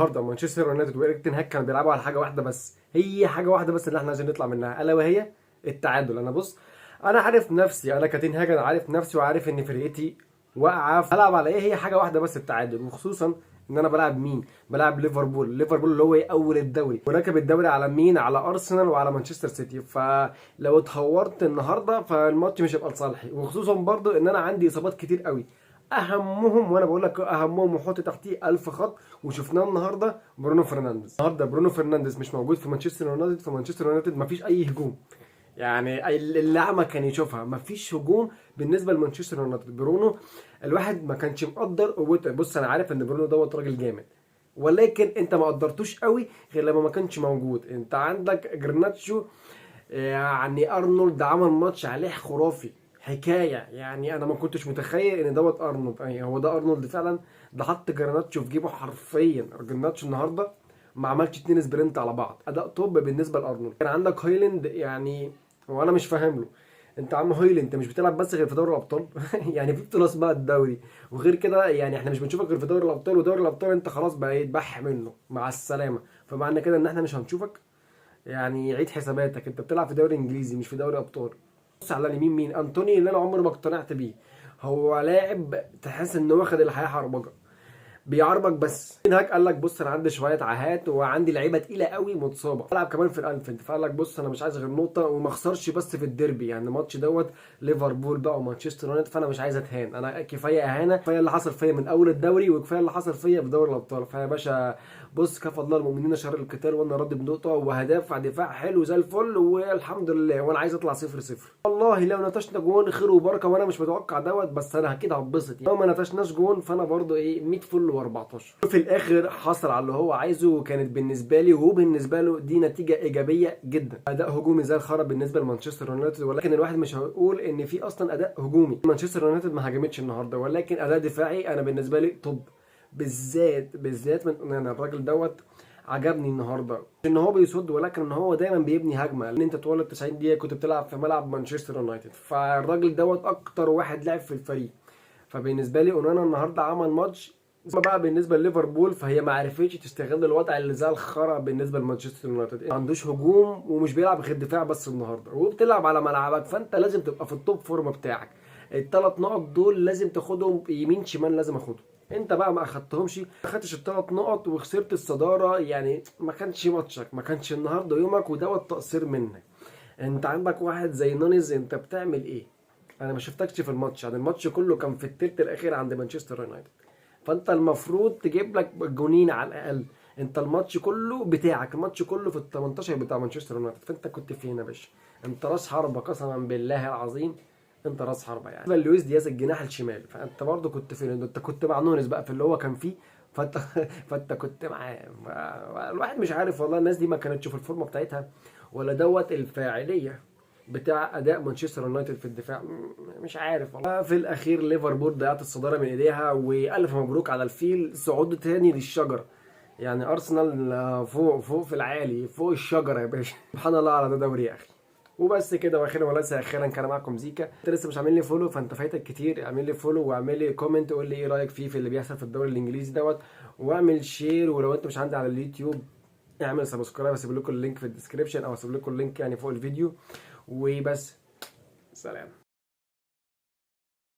النهارده مانشستر يونايتد وإيريك تين هاج كانوا بيلعبوا على حاجه واحده بس، هي حاجه واحده بس اللي احنا عايزين نطلع منها، الا وهي التعادل. انا بص، انا عارف نفسي، انا كتين هاج انا عارف نفسي وعارف ان فرقتي واقعه، بلعب على ايه؟ هي حاجه واحده بس، التعادل. وخصوصا ان انا بلعب مين؟ بلعب ليفربول اللي هو ايه؟ اول الدوري، وراكب الدوري على مين؟ على ارسنال وعلى مانشستر سيتي. فلو اتهورت النهارده فالماتش مش هيبقى لصالحي، وخصوصا برضو ان انا عندي اصابات كتير قوي، اهمهم، وانا بقول لك اهمهم وحط تحتيه 1000 خط، وشفناه النهارده برونو فرنانديز. النهارده برونو فرنانديز مش موجود في مانشستر يونايتد، في مانشستر يونايتد مفيش اي هجوم، يعني اللي اعمى كان يشوفها، مفيش هجوم بالنسبه لمانشستر يونايتد. برونو الواحد ما كانش مقدر قوته. بص انا عارف ان برونو دوت راجل جامد، ولكن انت ما قدرتوش قوي غير لما ما كانش موجود. انت عندك جرناتشو، يعني ارنولد عمل ماتش عليه خرافي، حكايه. يعني انا ما كنتش متخيل ان دوت ارنولد، يعني هو ده ارنولد فعلا. ده حط جرناتشو في جيبه حرفيا. جرناتشو النهارده ما عملش 2 سبرنت على بعض، اداء توب بالنسبه لارنولد. كان عندك هويلاند، يعني هو انا مش فاهم له، انت عم هويلاند انت مش بتلعب بس غير في دوري الابطال؟ يعني في بطوله اسمها الدوري، وغير كده يعني احنا مش بنشوفك غير في دوري الابطال، ودوري الابطال انت خلاص بقى يتبح منه مع السلامه، فمعنى كده ان احنا مش هنشوفك. يعني عيد حساباتك، انت بتلعب في دوري انجليزي مش في دوري ابطال. بص على اليمين مين؟ انتوني، اللي انا عمري ما اقتنعت بيه. هو لاعب تحس انه واخد الحياه حربجه، بيعربك بس. هناك قال لك بص انا عندي شويه عاهات وعندي لعيبه تقيله قوي متصابه، بلعب كمان في الانفيلد، فقال لك بص انا مش عايز غير نقطه وما اخسرش بس في الديربي، يعني ماتش دوت ليفربول بقى ومانشستر يونايتد، فانا مش عايز اتهان، انا كفايه اهانه، كفايه اللي حصل فيا من اول الدوري وكفايه اللي حصل فيا في دوري الابطال. فيا باشا بص، كفى الله المؤمنين شر القتال، وانا راضي بنقطه وهدافع دفاع حلو زي الفل والحمد لله، وانا عايز اطلع 0-0. والله لو نتشنا جون خير وبركه، وانا مش متوقع دوت، بس انا اكيد هتبسط. يعني لو ما نتشناش جون فانا برضو ايه، 100 فل و14. في الاخر حصل على اللي هو عايزه، وكانت بالنسبه لي وبالنسبه له دي نتيجه ايجابيه جدا. اداء هجومي زي الخرا بالنسبه لمانشستر يونايتد، ولكن الواحد مش هيقول ان في اصلا اداء هجومي. مانشستر يونايتد ما هاجمتش النهارده، ولكن اداء دفاعي انا بالنسبه لي توب، بالذات من انا الراجل دوت عجبني النهارده، ان هو بيصد، ولكن ان هو دايما بيبني هجمه، لان انت طول ال 90 دقيقه كنت بتلعب في ملعب مانشستر يونايتد، فالراجل دوت اكتر واحد لعب في الفريق. فبالنسبه لي اونانا النهارده عمل ماتش. بقى بالنسبه لليفربول فهي ما عرفتش تستغل الوضع اللي زي الخرا بالنسبه لمانشستر يونايتد، ما عندوش هجوم ومش بيلعب غير دفاع بس النهارده، وبتلعب على ملعبك، فانت لازم تبقى في التوب فورم بتاعك. ال3 نقط دول لازم تاخدهم يمين شمال، لازم اخدهم. انت بقى ما اخدتهمش، ما اخدتش ال3 نقط وخسرت الصداره، يعني ما كانش ماتشك، ما كانش النهارده يومك، ودوت تقصير منك. انت عندك واحد زي نونيز، انت بتعمل ايه؟ انا ما شفتكش في الماتش، يعني الماتش كله كان في التلت الاخير عند مانشستر يونايتد، فانت المفروض تجيب لك جونين على الاقل. انت الماتش كله بتاعك، الماتش كله في ال 18 بتاع مانشستر يونايتد، فانت كنت فين يا باشا؟ انت راس حربه قسما بالله العظيم، انت راس حربه. يعني لويس دياز الجناح الشمال، فانت برضه كنت فين؟ انت كنت مع نونيز بقى في اللي هو كان فيه، فانت فانت كنت معاه. الواحد مش عارف والله، الناس دي ما كانتش في الفورمه بتاعتها، ولا دوت الفاعليه بتاع اداء مانشستر يونايتد في الدفاع، مش عارف والله. في الاخير ليفربول ضيعت الصداره من ايديها، والف مبروك على الفيل صعود تاني للشجره. يعني ارسنال فوق فوق في العالي، فوق الشجره يا باشا. سبحان الله على ده دوري يا اخي. وبس كده، واخيرا وليس اخيرا كان معكم زيكا. انت لسه مش عامل لي فولو فانت فايتك كتير، اعمل لي فولو واعمل لي كومنت وقول لي ايه رايك فيه، في اللي بيحصل في الدوري الانجليزي دوت، واعمل شير. ولو انت مش عندي على اليوتيوب اعمل سبسكرايب، هسيب لكم اللينك في الديسكريبشن، او هسيب لكم اللينك يعني فوق الفيديو. وبس، سلام.